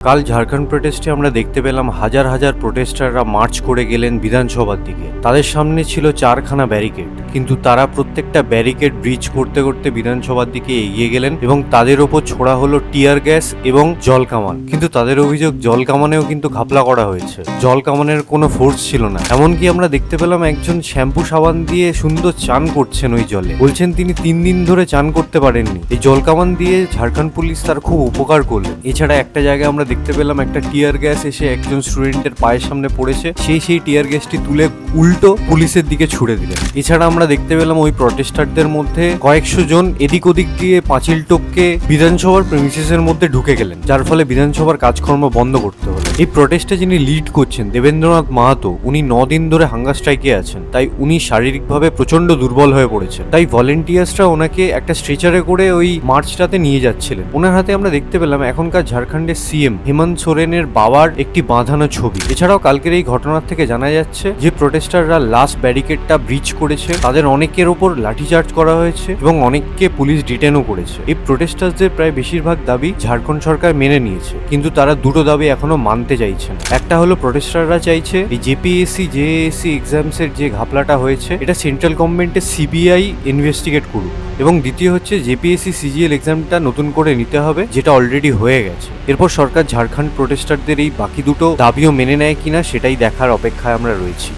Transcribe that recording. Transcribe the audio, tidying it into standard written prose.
কাল ঝাড়খণ্ড প্রোটেস্টে আমরা দেখতে পেলাম হাজার হাজার প্রোটেস্টাররা মার্চ করে গেলেন বিধানসভার দিকে। তাদের সামনে ছিল 4খানা ব্যারিকেড, কিন্তু তারা প্রত্যেকটা ব্যারিকেড ব্রিজ করতে করতে বিধানসভার দিকে এগিয়ে গেলেন এবং তাদের ওপর ছোড়া হলো টিয়ার গ্যাস এবং জল কামান। কিন্তু তাদের অভিযোগ জল কামানেও কিন্তু ঘাপলা করা হয়েছে, জল কামানের কোনো ফোর্স ছিল না। এমনকি আমরা দেখতে পেলাম একজন শ্যাম্পু সাবান দিয়ে সুন্দর চান করছেন ওই জলে, বলছেন তিনি 3 দিন ধরে চান করতে পারেননি। এই জল কামান দিয়ে ঝাড়খণ্ড পুলিশ তার খুব উপকার করলেন। এছাড়া একটা জায়গায় আমরা দেখতে পেলাম একটা টিয়ার গ্যাস এসে একজন স্টুডেন্টের পায়ের সামনে পড়েছে, সেই টিয়ার গ্যাসটি তুলে উল্টো পুলিশের দিকে ছুড়ে দিলেন। এছাড়া আমরা দেখতে পেলাম ওই প্রটেস্টারদের মধ্যে কয়েকশো জন এদিক ওদিক দিয়ে পাঁচিল টপকে বিধানসভার প্রেমিসেসের মধ্যে ঢুকে গেলেন, যার ফলে বিধানসভার কাজকর্ম বন্ধ করতে হলো। এই প্রটেস্টে যিনি লিড করছেন দেবেন্দ্রনাথ মাহাতো, উনি 9 দিন ধরে হাঙ্গার স্ট্রাইকে আছেন, তাই উনি শারীরিকভাবে প্রচন্ড দুর্বল হয়ে পড়েছেন। তাই ভলেন্টিয়ার্সরা ওনাকে একটা স্ট্রেচারে করে ওই মার্চটাতে নিয়ে যাচ্ছিলেন। ওনার হাতে আমরা দেখতে পেলাম এখনকার ঝাড়খণ্ডের সিএম হেমন্ত সোরেনের বাবার একটি বাঁধানো ছবি। এছাড়াও কালকের এই ঘটনার থেকে জানা যাচ্ছে যে প্রোটেস্টাররা লাস্ট ব্যারিকেডটা ব্রিচ করেছে, তাদের অনেকের ওপর লাঠিচার্জ করা হয়েছে এবং অনেককে পুলিশ ডিটেনও করেছে। এই প্রোটেস্টারদের প্রায় বেশিরভাগ দাবি ঝাড়খণ্ড সরকার মেনে নিয়েছে, কিন্তু তারা দুটো দাবি এখনো মানতে চাইছে না। একটা হলো প্রোটেস্টাররা চাইছে এই জেপিএসসি জেএসসি এক্সামসের যে ঘাপলাটা হয়েছে এটা সেন্ট্রাল গভর্নমেন্টের সিবিআই ইনভেস্টিগেট করুক, এবং দ্বিতীয় হচ্ছে জেপিএসসি সিজিএল এক্সামটা নতুন করে নিতে হবে, যেটা অলরেডি হয়ে গেছে। এরপর সরকার ঝাড়খণ্ড প্রোটেস্টারদের এই বাকি দুটো দাবিও মেনে নেয় কিনা সেটাই দেখার অপেক্ষায় আমরা রয়েছি।